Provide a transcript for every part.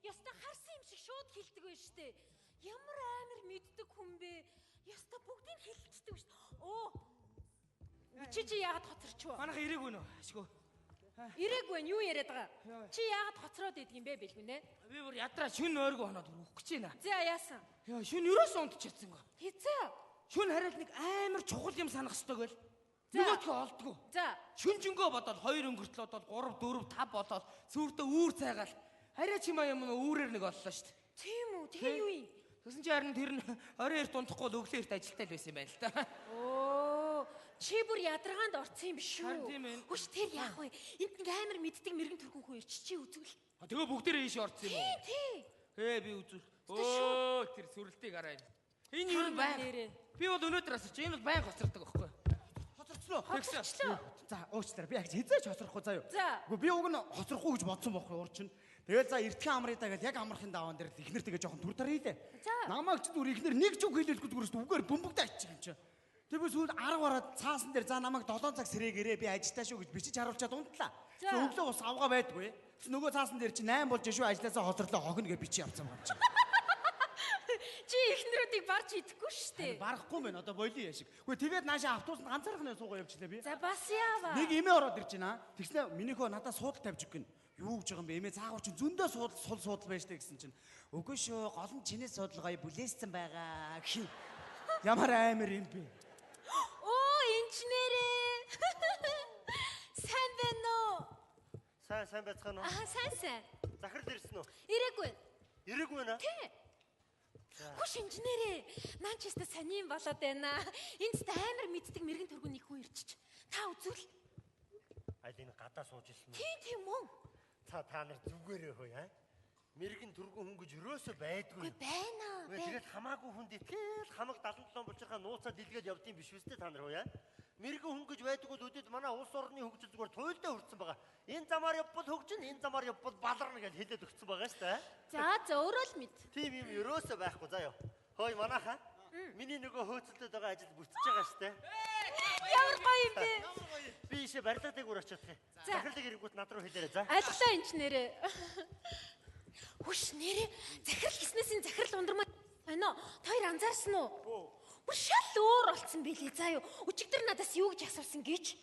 Яста харсан юм шиг шууд хэлдэг байж штэ. Ямар амар мэддэг хүн бэ? Яста бүгдийг хэлчихдэг шүү дээ. Оо. Чи яагаад хоцорчвоо? Манайха ирээгүй нөө. Ашгүй. Ирээгүй нь юу яриад байгаа? Чи яагаад хоцроод идэг юм бэ бэлгүй нэ? Би бүр ядраа шүн ойргоо хоноод өгөх гэж байна. За яасан? Яа шүн ерөөсөө унтчихсан гоо. Хизээ. Шүн хараад нэг амар чухал юм санах ёстой гээл. Нөгөөдгөө олдгоо. За. Шүнжингөө бодоод 2 өнгөртлөө бодоод 3 4 5 бодоод сүрдээ үүр цайгаал. Хараа чимаа юм үүрээр нэг оллоо шүү дээ. Тийм үү? Тэгээ юу юм? Тэгсэн чи харин тэр нь орой эрт унтахгүй л өглөө эрт ажилтаа л байсан юм байна л да. Оо, чи бүр ядаргаанд орсон юм биш үү? Харин тийм ээ. Хүч тэр яах вэ? Энд нэг амар мэддэг мэрэгэн төрхөн хүн ирч чи үзвэл. Тэгээ бүгдээрээ ийш орсон юм уу? Тий. Би үзвэл. Өө тэр сүрэлтийг хараа. Энэ юу байна? Би бол өнөөдөр асууч. Энэ бол байн хоцордог байхгүй. Хоцорчлоо. Хоцорчлоо. За уучлаарай. Би яг хизээч хоцрохгүй заяа. За. Би уг нь хоцрохгүй гэж бодсон байхгүй урчин. Тэгэл за эртхэн амрыдаа гэж яг амархын даваан дээр ихнэр тэгээ жоохон түр тараа хийлээ. Намайг ч зүр ихнэр нэг ч үг хэлэлгүй зүгээрс үгээр бөмбөгдөө ачиж юм чи. Тэр би сүүлд 10 гараад цаасан дээр за намайг 7 цаг сэрээгээрээ би ажилтаа шүү гэж бичиж харуулчаад унтлаа. Өглөө бас авгаа байдгүй. Нөгөө цаасан дээр чи 8 болж шүү ажилласаа хоцорлоо хогно гэж бичиж явцсан байгаа чи. Чи ихнэрүүдийг барж идэхгүй шүү дээ. Барахгүй юм байна. Одоо бойлын яшиг. Гэхдээ тэгээд наашаа автобусд ганцаархнаа суугаа явчихлаа би. За бас яава. Нэг эмээ ороод ирж байна. Тэгснэ минийхөө надад суудал тавьж өгнө. Юу гэж байгаа юм бэ? Эмээ цаагаар чи зөндөө суудал байж таа гэсэн чинь. Үгүй шүү. Гол нь чиний суудал гоё бүлээссэн байгаа гэх юм. Ямар амар юм бэ? Оо, инженерээ. Сайн байна уу? Сайн байцгаана уу? Сайн. Захирал ирсэн үү? Ирээгүй. Ирээгүй нэ? Тий. Хүш инженерээ. Наа ч өстө санийн болоод байна. Энд та амар мэддэг мэрэгэн төргөн нэг хүн ирчих. Та үзвэл. Айлын гадаа сууж ирсэн үү? Тийм мөн. Та нар зүгээрээ хөөе аа. Мэрэгэн төргөн хүн гэж өрөөсөө байдгүй. Байна. Тэгээд хамаагүй хүнд итгэл хамаг 77 булчирхаа нууцаа дэлгээд явдсан биш үстэй та нар хөөе аа. Мэрэгэн хүн гэж байдгүй л үдэд манай улс орны хөгжил зүгээр туйлдаа хүрсэн байгаа. Энэ замаар явбал хөгжин, энэ замаар явбал баларна гэж хэлээд өгсөн байгаа шүү дээ. За өөрөө л мэд. Тийм юм өрөөсөө байхгүй заа ёо. Хөөе манайхаа. Миний нөгөө хөөцөлдөд байгаа ажил бүтэж байгаа шүү дээ. Ямар гоё юм бэ? Би ийшээ барилгаатай гүр очиод тах. Захирлыг хэрэггүйт над руу хэлээрэй за. Айлглаа инженерээ. Хүш нэрээ захирал гиснээс энэ захирал ундрмаа байна. Хоёр анзаарсан уу? Бүр шал өөр болсон билий заа юу. Өчигдөр надаас юу гэж асуусан гэж?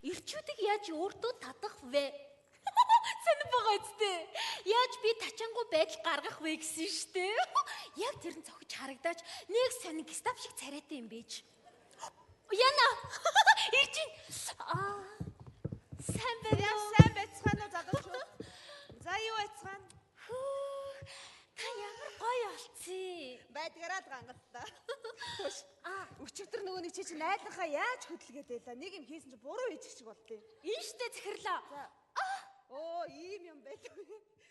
Ирчүүдийг яаж өөртөө татах вэ? Сонир байгаа үстэй. Яаж би тачаангу байдал гаргах вэ гэсэн штэ. Яг тэр нь цохиж харагдаж нэг сонин гестап шиг царайтай юм бэж. Яна. Ирчин. Сайн байна уу? Сайн байцгаана уу залуучууд? За юу байцгаана? Та ямар гоё олцсон. Байдгаараа л гангалтай. Өчигдөр нөгөө нэг чи найдлахаа яаж хөдөлгээд байлаа? Нэг юм хийсэн чи буруу хийчих шиг болтыг. Энэ штэ захирлаа. Оо, ийм юм байлгүй.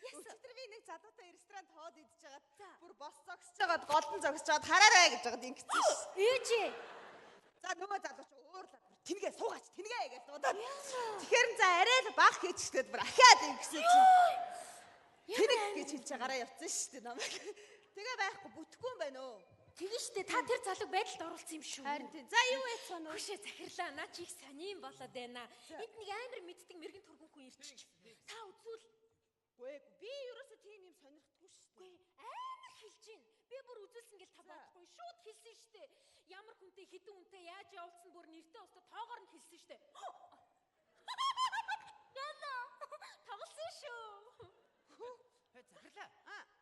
Өчигдөр би нэг залуутай ресторан тоод идэж байгаад бүр бос зогсож байгаад голдон зогсож байгаад хараарай гэж байгаад ингэсэн ш. Ээжээ. За нөгөө залууч уурлаад бүр тэнгээ суугаач тэнгээ гэж дуудаад. Тэгэхээр за арай л баг хийчихгээд бүр ахиад ингэсэн чи. Тэнэг гэж хэлж байгаараа явцсан шүү дээ намайг. Тэгээ байхгүй бүтэхгүй юм байна уу? Тэгэн штэ та тэр залууг байдалд оруулсан юм шүү. Харин тийм. За юу яцсан уу? Хөшөө захирлаа наа чи их санийн болоод байна. Энд нэг амар мэддэг мэрэгэн төргөн хүн ирчих. Та үзвэл. Үгүй би ерөөсөө тийм юм сонирхдаггүй шүү дээ. Амар хэлж гин. Би бүр үзүүлсэн гэл та бодохгүй шууд хэлсэн штэ. Ямар хүнтэй хэдэн үнтэй яаж явуулсан бүр нэртэй устаа тоогоор нь хэлсэн штэ. Яна. Тоглосон шүү. Захирлаа.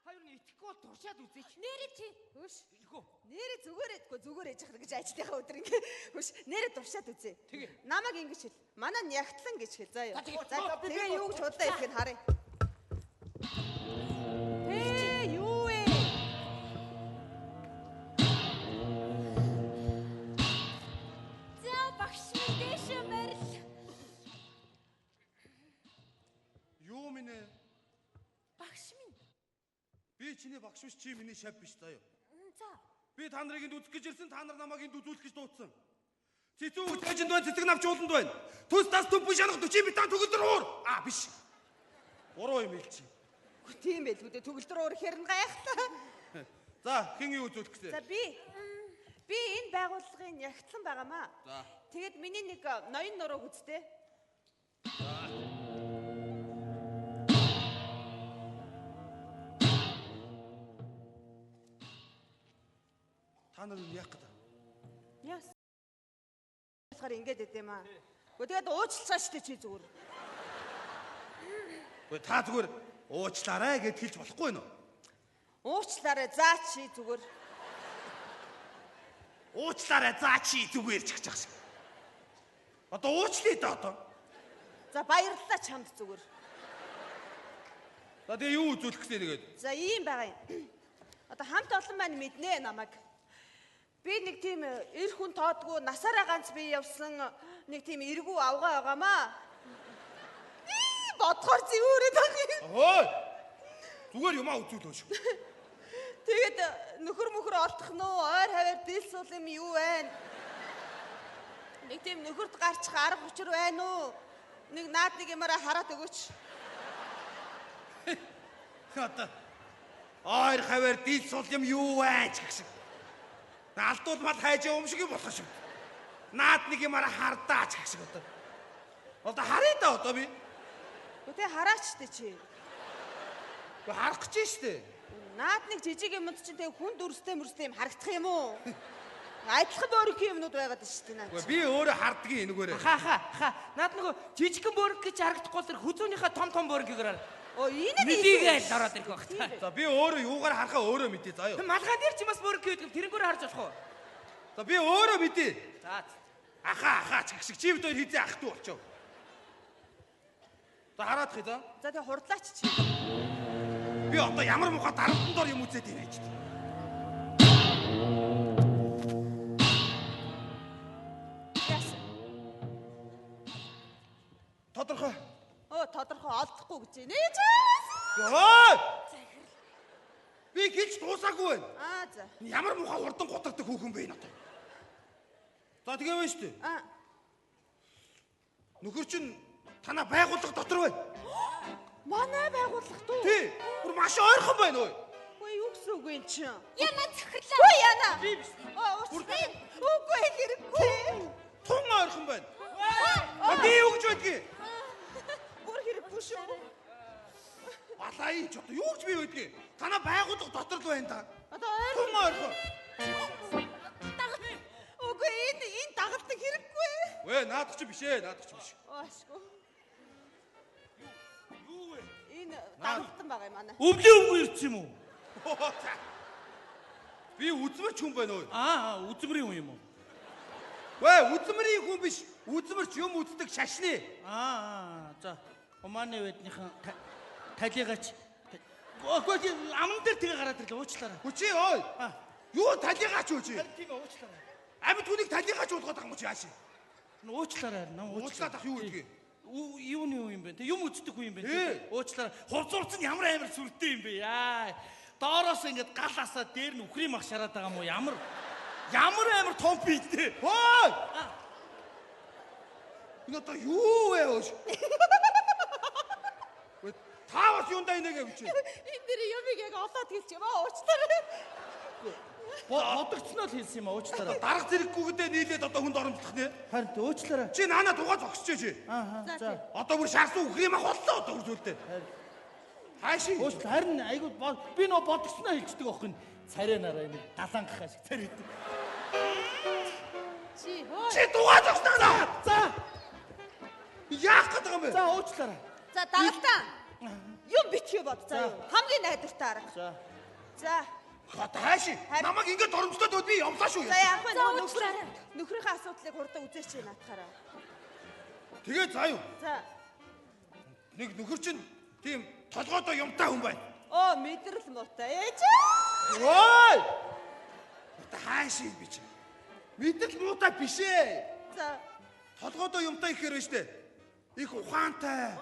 Хоёр нь итгэхгүй бол туршаад үзээч. Нэрээ чи. Хөш. Илгүү. Нэрээ зүгээр эдгүй зүгээр ээж хах гэж ажлынхаа өдөр ингээ. Хөш. Нэрээ туршаад үзье. Намайг ингэж хэл. Манай нь ягтлан гэж хэл заа юу. За тэгээ юу гэж удаа хэлэх нь харъя. Юу вэ? За багш мэдээш барил. Юу минь ээ? Багш минь. Би чиний багш биш чи миний шав биш заа юу. За. Би та нарыг энд үзэх гэж ирсэн, та нар намайг энд үзүүлэх гэж дуудсан. Цэцүү үтгэжинд байна, цэцэг навч ууланд байна. Төс тас төмпөн шанах 40 битан төгөлдөр уур. Биш. Буруу юм хэлчих. Тийм байлгүй дээ. Төгөлдөр уур хэрн гайхалтай. За, хэн юу үзүүлэх гэсэн? За би энэ байгууллагын ягтлан байгаамаа. За. Тэгээд миний нэг ноён нурууг үзтээ. нар юу яах гэдэг? Яс. Болохоор ингэж идэм аа. Гэхдээ тэгээд уучлаа штэ чи зүгээр. Гэхдээ та зүгээр уучлаарай гэд хэлж болохгүй нөө. Уучлаарай заа чи зүгээр. Уучлаарай заа чи зүгээр ч гэж байгаа шиг. Одоо уучлаа даа одоо. За баярлалаа чамд зүгээр. За тэгээ юу үзүүлэх гэсэн тэгээд? За ийм байгаа юм. Одоо хамт олон маань мэднэ намайг. Би нэг тийм эр хүн тоодгүй насаараа ганц би явсан нэг тийм эргүү авгаа байгаамаа. Бодхоор зэвүүрээд байгаа юм. Ой. Зүгээр юмаа үзүүлөө шүү. Тэгээд нөхөр мөхөр олдох нь ойр хавар дийлсүүл юм юу вэ? Нэг тийм нөхөрт гарчих арга учир байна уу? Нэг наад нэг юмараа хараад өгөөч. Одоо ойр хавар дийлсүүл юм юу вэ ч гэсэн. Алдууд мал хайж өмшиг болох шүү. Наад нэг юмараа хардаач гэх шиг одоо. Одоо харъя да одоо би. Үгүй хараач тээ чи. Гэхдээ харах гэж штэ. Наад нэг жижиг юмд чинь тэг хүн дүрстэй мөрстэй юм харагдах юм уу? Адилхан бөөрөнх юмнууд байгаад штэ наа. Гэхдээ би өөрөө хардгийн энэгээрээ. Ха. Наад нөгөө жижигхэн бөөрөнг гэж харагдахгүй тэр хүзүүнийхээ том бөөрөнгийг хараа. Оо энэ Мэдийгээл ороод ирэх байх та. За би өөрөө юугаар харахаа өөрөө мэдээ заа юу. Малгаан дээр ч юм бас бөөрөнг гэдэг тэрнгүүр харж болох уу? За би өөрөө мэдээ. За. Ахаа ч гэх шиг чи бид хоёр хизээ ах トゥ болчихоо. За хараад хий за. За тэг хурдлаач чи. Би одоо ямар муха дарамтан дор юм үзээд ирээ ч. Яасан? Тодорхой. Тодорхой олдохгүй гэж нээж. Ой! Би хэлж дуусаагүй байна. За. Ямар муха хурдан гутардаг хүүхэн бэ энэ одоо. За тэгээ байна шүү дээ. Нөхөр чинь танаа байгууллага дотор байна. Манай байгууллага дөө. Тий. Бүр маш ойрхон байна ой. Үгүй юу гэсэн үг юм чи? Яна захирлаа. Үгүй яна. Би биш. Үгүй хэрэггүй. Тун ойрхон байна. Би юу гэж байдгийг? Бүр хэрэггүй шүү. Балаа ч одоо юу гэж би байдгийг? Танаа байгууллага дотор л байна та. Одоо ойр. Тун ойрхон. Үгүй энэ дагалдаг хэрэггүй. Вэ наадах чи биш ээ, наадах чи биш. Аашгүй. Юу вэ? Энэ дагалдан байгаа юм манай. Өвлөө ирч юм уу? Би үзмэрч хүн байна ой. Үзмэрийн хүн юм уу? Вэ үзмэрийн хүн биш. Үзмэрч юм үздэг шашны. За. Манай веднийхэн талигач. Гоо аман дээр тэгээ гараад ирлээ уучлаарай. Хүчи ой. Юу талигач үү чи? Тийм уучлаарай. Амьд хүнийг талигач уулгаад байгаа юм чи яаши? Уучлаарай нам Уучлаад ах юу гэдгийг? Юуны юм бэ? Юм үздэг хүн юм бэ? Уучлаарай. Хувцурц нь ямар амар сүртэй юм бэ? Яа. Доороос ингээд гал асаа дээр нь үхрийн мах шараад байгаа юм уу? Ямар амар том бийтэй. Хой! Энэ одоо юу вэ өөш? Таавас юундаа инегээ үчи? Энэ дэр юмыг яг олоод хэлчих юм аа уучлаарай. Бодогцноо л хэлсэн юм аа уучлаарай. Дарга зэрэггүйгдээ нийлээд одоо хүнд оромжлох нэ? Харин уучлаарай. Чи наана тугаа зогсчээ чи. За. Одоо бүр шаарсан үхрийн мах боллоо одоо үрзүүлдэ. Хааши? Уучлаарай. Харин айгуу би нөө бодогцноо хэлчихдэг аахгүй. Царайнараа энэ далангахаа шиг царайдаг. Чи тугаа зогсноо. За. Яах гэдэг юм бэ? За уучлаарай. За дагалдаа. Юм битгий бод заа. Хамгийн найдвартай арга. За. Хот хааши? Намайг ингэж оромжлоод өд би явлаа шүү. За яах вэ? Нөхрийнхээ асуудлыг хурдан үзээч чи наатахаараа. Тэгээ заа юу? За. Нэг нөхөр чинь тийм толгойдоо юмтай хүн байна. Мэдрэл муутай. Ээж. Ой! Одоо хааши би чи? Мэдрэл муутай биш ээ. За. Толгойдоо юмтай ихээр байна штэ. Их ухаантай.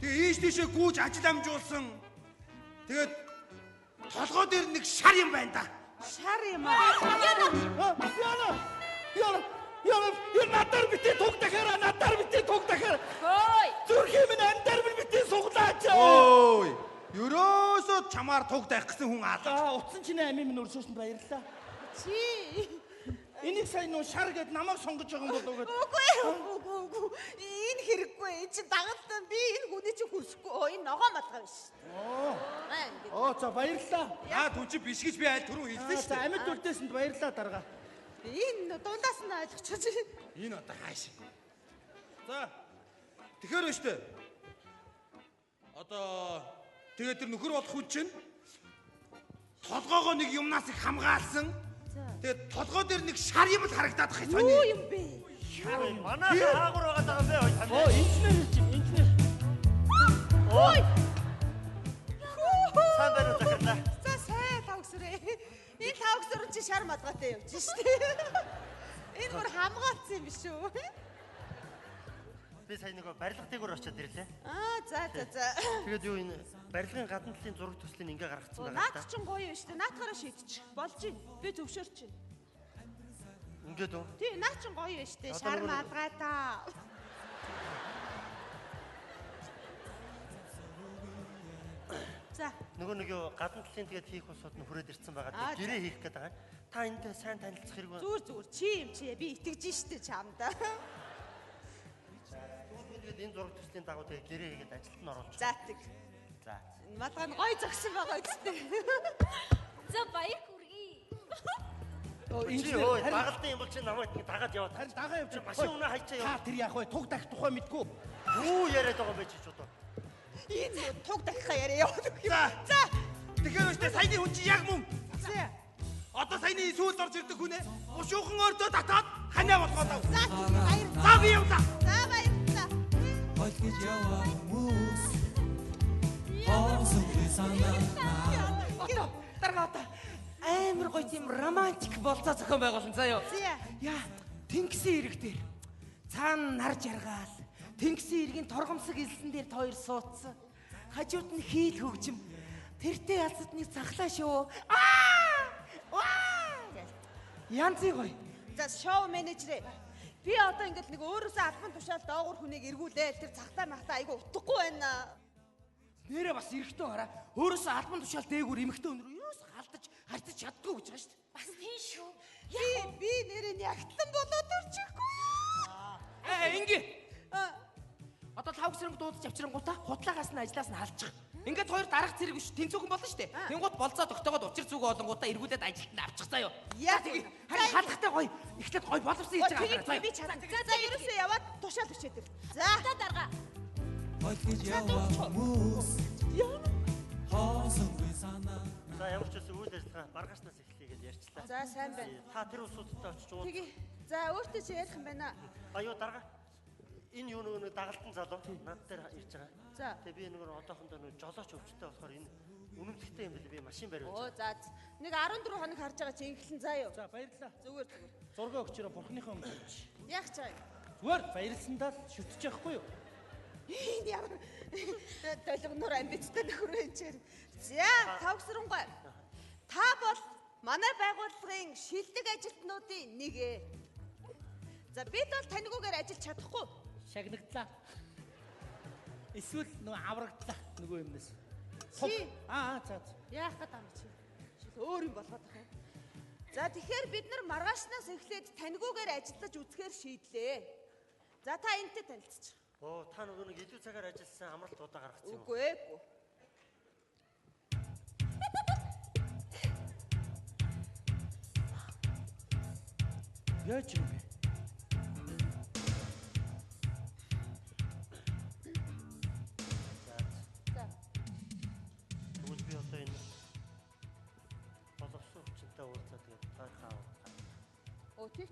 Тэгээ ийш тийшээ гүйж ажил амжуулсан. Тэгээд толгой дээр нэг шар юм байна да. Шар юм аа. Яна надаар битээ тугтахаараа надаар битээ тугтахаар. Хөөй. Зүрхийн минь амдаар битээ суглаач. Ой! Ерөөсөө чамаар тугтах гэсэн хүн алга. Утсан чиний амийн минь өрсөөсөнд баярлалаа. Чи. Энийг сайн нөө шар гэд намайг сонгож байгаа юм болов уу гэд. Үгүй. Энэ хэрэггүй. Чи дагалдан би энэ хүний чи хүсэхгүй. Энэ ногоо малгай биш. Оо за баярлалаа. Түн чи биш гэж би аль түрүү хэлсэн шүү За дээ. амьд үлдээсэнд баярлалаа дарга. Энэ дундаас нь ойлгочихж. Энэ одоо хааш. За. Тэгэхээр байна шүү дээ. Одоо тэгээд тэр нөхөр болох хүн чинь толгоогоо нэг юмнаас их хамгаалсан. Тэгээд толгой дээр нэг шар юм л харагдаад байгаа юм. Юу юм бэ? Манай хаагур байгаа даа бэ ой тань. Оо инженер хэлж байна. Инженер. Ой. Сайн байна уу захирлаа. За сайн тавгсрээ. Энэ тавгсрын чи шар мадгатай явж штэ. Энэ бүр хамгаалсан юм биш үү? Би сая нэг барилга дээгүүр очиад ирлээ. За. Тэгээд юу энэ барилгын гадна талын зураг төслийг ингээ гаргацсан байгаа Наад чин гоё юм штэ. Наадхаараа шийдчих. Болж байна. Би төвшөөрч байна. Ингээд үү? Тий, наад чин гоё юм штэ. Одоо Шар нөгөө- мадгаа та. За. Нөгөө нэг юу гадна талын тэгээд хийх усууд нь хүрээд ирсэн байгаа. Аа, Тэгээд гэрээ хийх гээд байгаа. Та энэтэй сайн танилцах хэрэг байна. Зүгээр. Чи юм чи. Би итгэж штэ чамд. Тэгээд энэ зураг төслийн дагуу тэгээд гэрээ хийгээд ажилд нь оруулж. За тэг. За. Мадгаа нь гоё зогсон байгаа үстэй. За баяр хүргэе. Оо Чи инженер. өө дагалдан юм бол чи намайг ингэ дагаад яваад. Харин дагаа явж Машин унаа хайчаа Та яваа. тэр яах вэ? Туг дахь тухай мэдгүй. Юу яриад байгаа юм бэ чи ч одоо. Энэ туг дахиха яриа яваад өгөх юм. За. Тэгэхээр байна шүү дээ. Саяны хүн чи яг мөн. За. Одоо саяны сүүл орж ирдэг хүн ээ. Ушуухан өрдөө татаад ханаа болгоод ав. За баяр. За би явлаа. За баярлалаа. Хойл гэж яваа хүмүүс хоосон санаа Дарга одоо амар гоё тийм романтик болцоо зохион байгуулсан заяа. Зя. Яа, тэнгисийн ирэг дээр цаана нар жаргаал. Тэнгисийн иргийн торгомсог илсэн дээр хоёр суудсан. Хажууд нь хийл хөгжим. Тэртээ ялцад нэг цахлаа шүү. Янзын гоё. За шоу менежер. Би одоо ингээд нэг өөрөөсөө албан тушаал доогуур хүнийг эргүүлээ. Тэр цагтаа махтаа айгу утгагүй байна. Нэрээ бас эрэхтэн хараа. Өөрөөсөө албан тушаал дээгүүр эмхтэн өнөр юус халдаж харьцаж чаддгүй гэж байгаа шүү дээ. Бас тийм шүү. Би нэрээ ягтлан болоод өрчихгүй. Ингээ. Одоо 5 сард дуудаж авчирангуудаа хутлаагаас нь ажлаас нь халчих. Ингээд хоёр дарах зэрэг биш тэнцүүхэн болно шүү дээ. Тэнгууд болцоо тогтоогоод учир зүг олонгуудаа эргүүлээд ажилд нь авчих заяа. Яа, тэгээ харин халахтай гоё. Эхлээд гоё боловсон хийж байгаа заяа. Би чадсан. За ерөөсөө яваад тушаал өчөөд ир. За Дарга. хойл гэж яваа хүмүүс хоосон санаа За ямар ч үсэн үйл ажиллагаа маргаашнаас эхлэе гэж ярьчлаа. За сайн байна. Та тэр усуудтай очиж уур. Тэгээ. За өөртөө чи ярих юм байна. Аюу дарга. Энэ юу нэг дагалдан залуу над дээр ирж байгаа. За. Тэгээ би нэг одоохондоо нэг жолооч өвчтэй болохоор энэ үнэмлэхтэй юм бэл би машин бариулж. Оо за. Нэг 14 хоног харж байгаа чи ингэлэн заа юу. За баярлалаа. Зүгээр. Зургаа өгчөрөө бурхныхаа өмнө. Яах чаа. Зүгээр баярлсандаа шүтэж явахгүй юу? Энэ ямар долгоноор амбицтай нөхөр энэ чинь. За, тавгсрангой. Та бол манай байгууллагын шилдэг ажилтнуудын нэг ээ. За, бид бол таньгүйгээр ажиллаж чадахгүй. Шагнагдлаа. Эсвэл нөгөө аврагдлаа нөгөө юмнаас. Чи За. яах гээд юм чи? Чи өөр юм болгоод байгаа юм. За, тэгэхээр бид нар маргаашнаас эхлээд таньгүйгээр ажиллаж үзэхээр шийдлээ. За, та энэтэй танилцчих. Оо та нөгөө нэг илүү цагаар ажилласан амралт удаа гаргацсан юм. Үгүй ээ. Яаж юм бэ? За. Тэгвэл би одоо энэ боловсон хүчтэй уулзаад тэгээд та хаа. Оо тэг.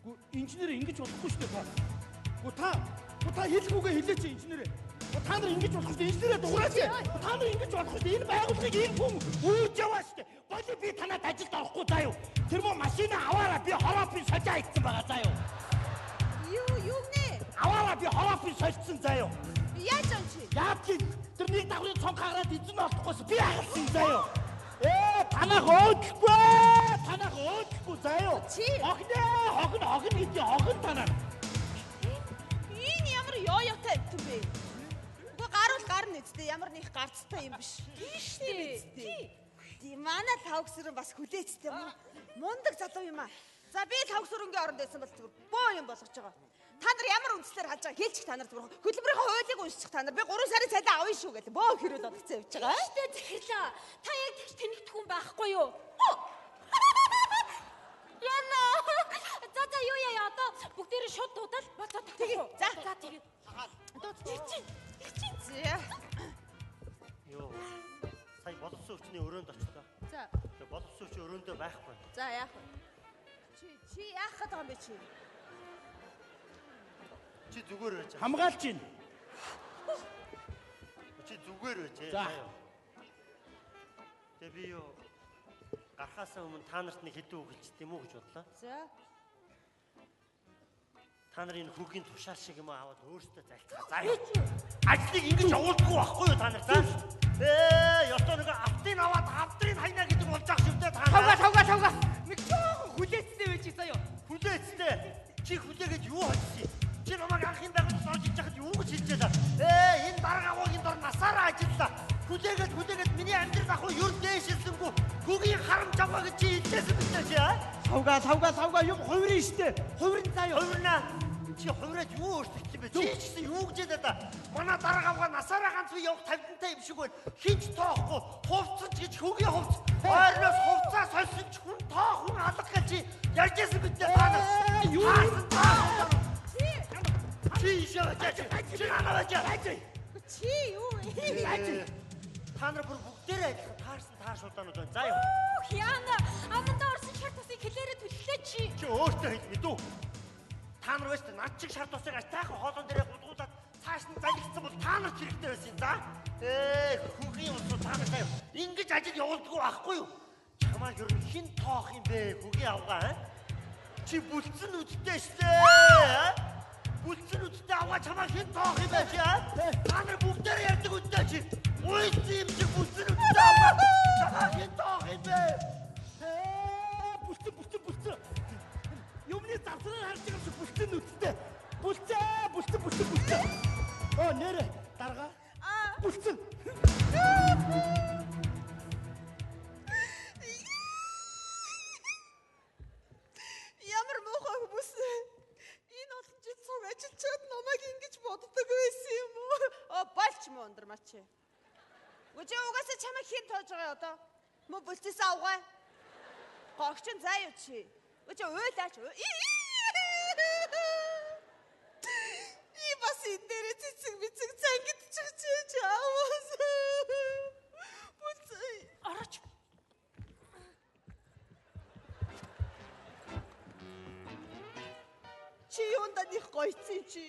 Гү инженер ингэж болохгүй шүү дээ ба. Гү та хэлгүүгээ хэлээч инженерээ. Гү та нар ингэж болох шүү дээ. Инженерээ дуурайч. Та нар ингэж болох шүү дээ. Энэ байгууллагыг энэ хүн үүж яваа шүү дээ. Боли би танад ажилд орохгүй заа юу. Тэр мөн машина аваараа би хороопын сожаа ийдсэн байгаа заа юу. Юу нэ? Аваараа би хороопын сольцсон заа юу. Яаж юм чи? Яагаад тэр нэг дагрын цонх хараад эзэн олдохгүйс би хагалсан заа юу. Танах өөдөхгүй заа юу. Чи? Хогн гэдэг хогн танаа. Энэ ямар ёоётой юм бэ? Үгүй гар нэцтэй ямар нэг гарцтай юм биш. Тийш дээ. Тийм манай тавгсрын бас хүлээцтэй юм. Мундаг залуу юм аа. За би тавгсрынгийн оронд байсан бол зүгээр боо юм болгож байгаа. Та нар ямар үндслээр хаж байгаа хэлчих та нар зүгээр. Хөдөлмөрийнхөө хуулийг уншчих та нар. Би 3 сарын цалин авъя шүү гэдэг. Бөө хэрүүл бодгцсан явж байгаа. Штэ захирлаа. Та яг тэгж тэнэгдэх хүн байхгүй юу? Яна. За юу яа одоо бүгдээрээ шууд дуудаад боцоо тагтах уу? За тэгээд дууд чи. За. Йоо. Сая боловсон өвчний өрөөнд очлоо. За. Тэгээ боловсон өвчний өрөөндөө байхгүй. За яах вэ? Чи яах гээд байгаа юм бэ чи? Чи зүгээр байж. Хамгаалж чинь. Чи зүгээр байж. За. Тэгээ би юу гарахаасаа өмнө та нарт нэг хэдэн үг хэлчих тийм үү гэж бодлоо. За. Та нарын хүүгийн тушаал шиг юм аваад өөртөө залцгаа. За юу. Ажлыг ингэж явуулдаггүй байхгүй юу та нар за? Ёстой нэг автын аваад авдрын хайна гэдэг болж ах шивдэ та нар. Тавга. Нэг жоохон хүлээцтэй байж заяа. Хүлээцтэй. Чи хүлээгээд юу хийсэн? Чи намайг анхын байгууллагаас орж иж хахад юу гэж хэлж байлаа? Энэ дарга аваагийн дор насаараа ажиллаа. Хүлээгээд миний амьдрал ах уу юр дээшилсэнгүү хүүгийн харамж аваа гэж чи хэлсэн биз дээ чи аа? Савга юм хувирын штэ. Хувирын заяа. Хувирнаа. Чи хувираад юу өөрчлөгдсөн бэ? Чи ч гэсэн юу гэж хэлээ да? Манай дарга аваа насаараа ганц үе явах тавьдантай юм шиг байна. Хинч тоохгүй. Хувцсан ч гэж хүүгийн хувц. Ойрноос хувцаа сольсон ч хүн тоо хүн алга гэж чи ярьж байсан биз дээ та нар. Юу Чи шаваач. Чи намаач. Чи юу вэ? Та нар бүр бүгдээрээ адилхан таар шууданууд байна. За юу. Яна аманда орсон шар тусыг хэлээрээ түлхлээ чи. Чи өөртөө хэл мэдүү. Та нар байж над чиг шар тусыг тайхан хоолон дээрээ гудгуудаад цааш нь залгицсан бол та нарт хэрэгтэй байсан юм. За. Хүүгийн улсууд та нар заяа. Ингэж ажил явуулдаггүй байхгүй юу? Чамайг ер нь хин тоох юм бэ? Хүүгийн авгаа. Чи бүлцэн үдтэй штэ. Бүлцэн үдтэй аваа чамайг хин тоох юм бэ чи? Та нар бүгдээрээ ярьдаг үдтэй чи. Уйц юм чи бүлцэн үдтэй аваа. Чамайг хин тоох юм бэ? Бүлцэн. Юмны завсраар харж байгаа шиг бүлцэн үсттэй. Бүлцэн. Оо нэрэ дарга. Бүлцэн. Ямар муухай хүмүүс. Энэ олон жил цуг ажиллаад намайг ингэж боддог байсан юм уу? Болж муу ундрмаач. Үгүй угаасаа чамайг хин тоож байгаа одоо. Мө бүлцээс авгаа. Гогчин заа юу чи? Үгүй уйлаач. Бас энэ дээр цэцэг цангидчих чи аваас. Бүлцээ. Орооч. Чи юунд их гойцсон чи?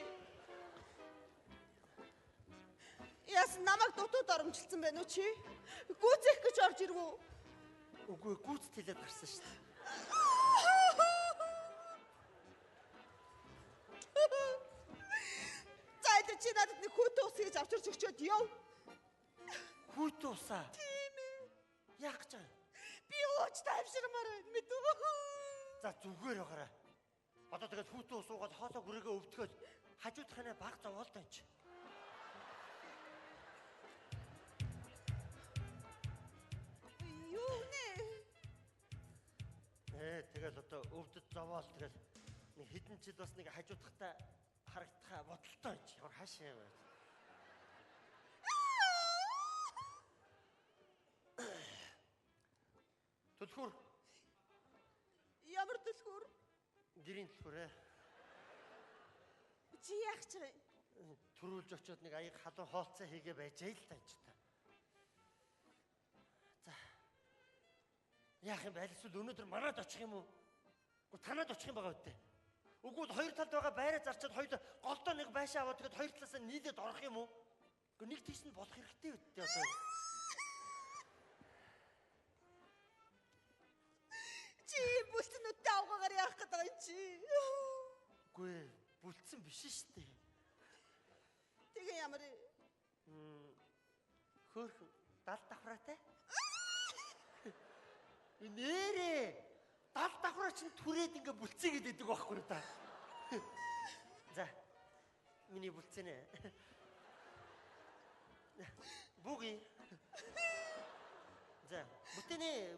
Яс намайг дутууд оромжилсан байна уу чи? Гүцэх гэж орж ирвүү? Үгүй гүйцэд хэлээд гарсан шүү дээ. За чи надад нэг хүүтэ ус хийж авчирч өгчөөд яв. Хүүтэ усаа. Тийм ээ. Яах гэж байгаа? Би ууч тайвширмаар байна мэдүү. За зүгээр байгаарай. Одоо тэгээд хүүтэ ус уугаад хоолой хүрээгээ өвдгөөд хажуудахынаа баг зовоолтой юм чи. Юу нэ? Тэгэл одоо өвдөд зовоол тэгэл нэг хэдэн жил бас нэг хажуудахтаа харагдахаа бодолтой юм чи. Ямар хаашаа вэ? Түлхүүр. Ямар түлхүүр? Гэрийн түлхүүрээ. Чи яах ч юм? Төрүүлж очиод нэг аяг халуун хоолцоо хийгээ байжээ л та ч та. За. Яах юм бэ? Аль эсвэл өнөөдөр манад очих юм уу? Уу танад очих юм байгаа үстэй. Үгүй хоёр талд байгаа байраа зарчаад хоёул голдоо нэг байшаа аваад тэгээд хоёр талаас нь нийлээд орох юм уу? Уу нэг тийш нь болох хэрэгтэй үстэй одоо. Чи бүлцэнүүдтэй авгаагаар яах гэдэг юм чи? Үгүй бүлцэн биш шүү дээ. Тэгээ ямар хөөхөн 70 давхраатай. Нэрээ 70 давхраа чинь түрээд ингээ бүлцээ гэдэг байхгүй та. За. Миний бүлцэн ээ. Бүги. За, бүтэний.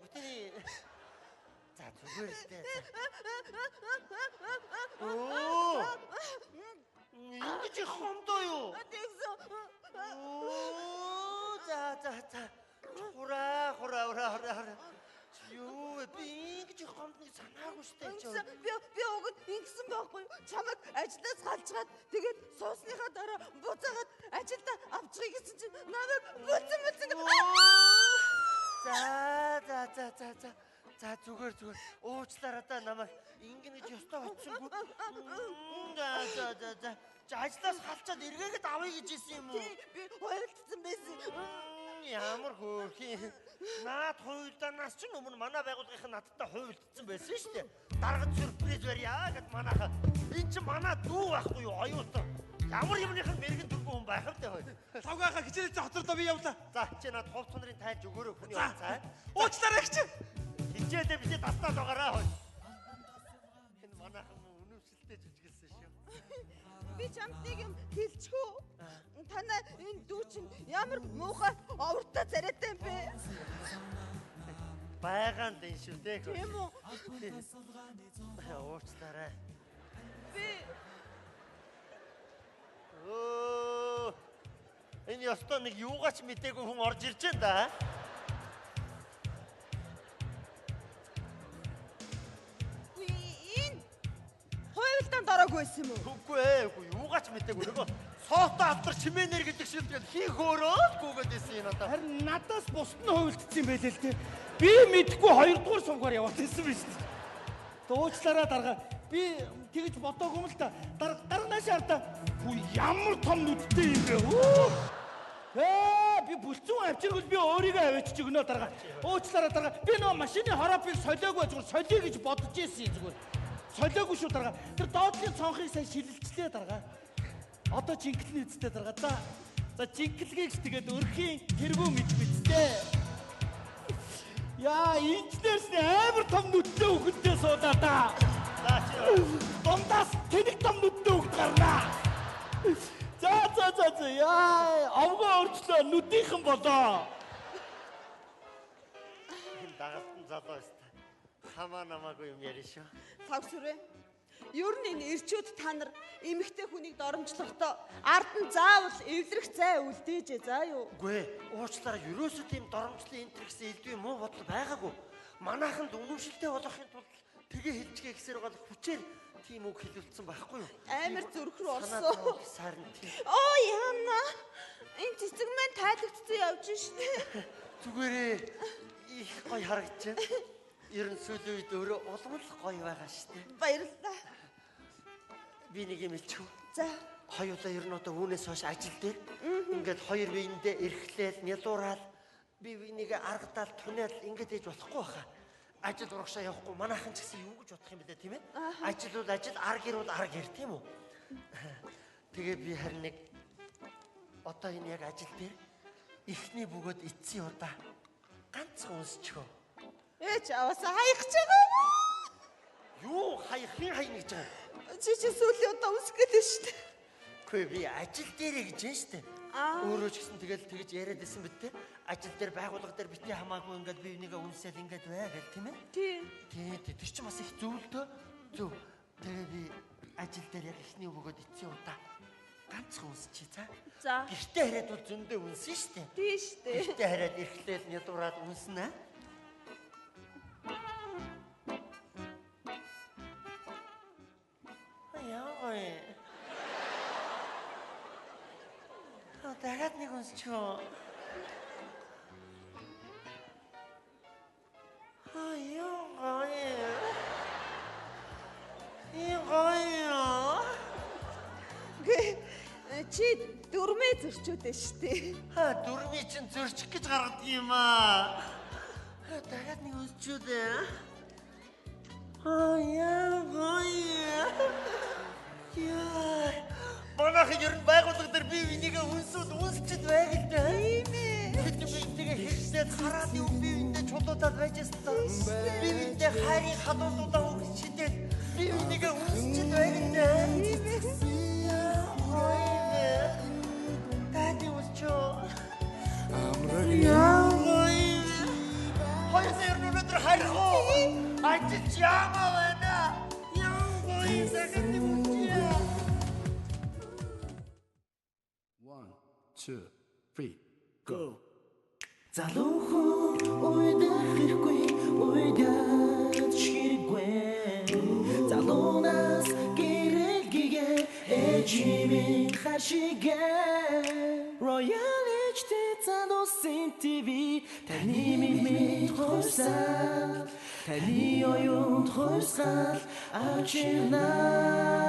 За зүгээр л дээ. Оо. Ингэж их хомдоо юу? Тэгсэн. Оо. За. Хура. Юу вэ? Би ингэж их хомдныг санаагүй штэ чи. Би уг ингэсэн байхгүй. Чамайг ажлаас галжгаад тэгээд суусныхаа дараа буцаагаад ажилдаа авчихъя гэсэн чинь намайг бүцэн. За зүгээр. Уучлаарай да намайг ингэнэ гэж ёстой очсонгүй. За ажлаас халчаад эргээгээд авъя гэж хэлсэн юм уу? Би хуйлдсан байсан. Ямар хөөрхий. Наад хуйлдаанаас ч өмнө манай байгууллагын надтай хуйлдсан байсан шүү дээ. Даргад сюрприз барьяа гэд манайха. Энд чинь манай дүү байхгүй юу? Оюутан. Ямар юмныхан мэрэгэн дөрвөн хүн байх вэ хой. Лавгааха хичээлээ хоцордоо би явлаа. За чи над хувцсан нарын тайлж өгөөрэй хүний цаа. Уучлаарай гэж. Хичээлээ бишээ татаад байгаарай хой. Энэ манайхан үнэмшилтэй жижигэлсэн шүү. Би чамд нэг юм хэлчихв. Танай энэ дүү чинь ямар муухай овртой царайтай юм бэ? Байгаан дэн шүү дээ. Тийм үү? Уучлаарай. Би энэ ёстой нэг юугаач мдээгүй хүн орж ирж байна да. энэ хуйлдаанд ороогүй байсан юм уу? Үгүй юугаач мдээгүй нөгөө соотой автар чимээнэр гэдэг шиг тэгээд хийх өөрөөсгүйгээд байсан энэ одоо. Харин надаас бусд нь хуйлдсан юм байлээ л те. Би мэдгүй 2 дугаар сувгаар яваад байсан биз дээ. Уучлаарай дарга. Би тэгж бодоогүй юм л та. Дарга наашаа арда. Хүү ямар том нүдтэй юм бэ? Би бүлцэн авчиргал би өөрийгөө авчиж өгнө дарга. Уучлаарай дарга. Би нөө машины хороопыг солиогүй зүгээр солиё гэж бодож ийсэн зүгээр. Солиогүй шүү дарга. Тэр доотлын цонхыг сайн шилэлцлээ дарга. Одоо жинхэнэ үсттэй дарга. За жинхэнэгийг тэгээд өрхийн тэргүү мэдвэцтэй. Яа, инженерс амар том нүдтэй хөлтэй суудаа да. Дондаас тэнэг том нүдтэй хөлт гарнаа. За. Яа, авгаа өрчлөө нүдийнхэн болоо. Энэ дагалтан залуу өстэй. Хамаа намаагүй юм яриа шүү. Тавсүрэ. Ер нь энэ ирчүүд та нар эмэгтэй хүнийг доромжлохдоо ард нь заавал эвлэрэх зай үлдээжээ заа юу? Үгүй уучлаарай ерөөсөө тийм доромжлын энэ гэсэн элдв юм уу бодол байгаагүй. Манайханд үнэмшилтэй болохын тулд тгээ хэлжгээ гэсээр бол хүчээр тийм үг хэлүүлсэн байхгүй юу? Амар зүрх рүү орсон. Сарн тийм. Оо яана. Энэ цэцэг маань тайлагдсан явж штэ. Зүгээрээ их гоё харагдаж байна. Ер нь сүүлийн үед өөрөө улам л гоё байгаа штэ. Баярлалаа. Би нэг юм хэлчихв. За. Хоёулаа ер нь одоо үүнээс хойш ажил дээр ингээд хоёр биендээ эрхлээл, нялуураад би бинийг аргадаал, туниал ингээд ээж болохгүй баха. Ажил урагшаа явахгүй манайхан ч гэсэн юу гэж бодох юм бэ тийм ээ? Ажил бол ажил, ар гэр бол ар гэр тийм үү? Тэгээ би харин нэг одоо энэ яг ажил дээр ихний бөгөөд эцсийн удаа ганцхан унсчихөө. Ээч аваасаа хаях гэж байгаа юм уу? Юу хаяхын хаяна гэж байгаа? Чи сүүлийн удаа унсэх гэдэг штэ. Үгүй би ажил дээрээ гэж байна штэ. Өөрөө ч гэсэн тэгэл тэгж яриад байсан биз дээ. Ажил дээр байгууллага дээр бити хамаагүй ингээд би энийгээ үнсэл ингээд бай гэл тийм ээ? Тийм. Тэр чинь бас их зөвлөдөө. Зөв. Тэгээ би ажил дээр яг ихний бөгөөд эцсийн удаа ганцхан унсчи за. За. Гэртээ хараад бол зөндөө үнсэн штэ. Тийм штэ. Гэртээ хараад эрхлээл нядуураад үнснэ. Дахиад нэг унсчихөө. Чи дөрмөө зөрчөөдөө штэ. Дөрмий чинь зөрчих гэж гаргадаг юм аа. Дахиад нэг унсчихөө. Манайхан ер нь байгууллага дээр би энийгээ үнсчихэд байг л дээ. Тийм ээ. Бид биентэйгээ хэрэгсээд хараад юм би эндээ чулуудаад байжсэн доо. Би эндээ хайрын хадуулуудаа өгчихэд би энийгээ үнсчихэд байг л дээ. Тийм ээ. Тати усчоо. Хоёр сая өнөөдөр харих уу? Ажиж яамаа байна. Янгой захад үчээ. 1 2 3 go. Залуухан уйдах хэрэггүй уйдаад ширэггүй залуунаас гэрэлгээ эжимийн хашигээ Royal HD залуусын TV таны минь хойсаа таны оюун хойсгал авчирнаа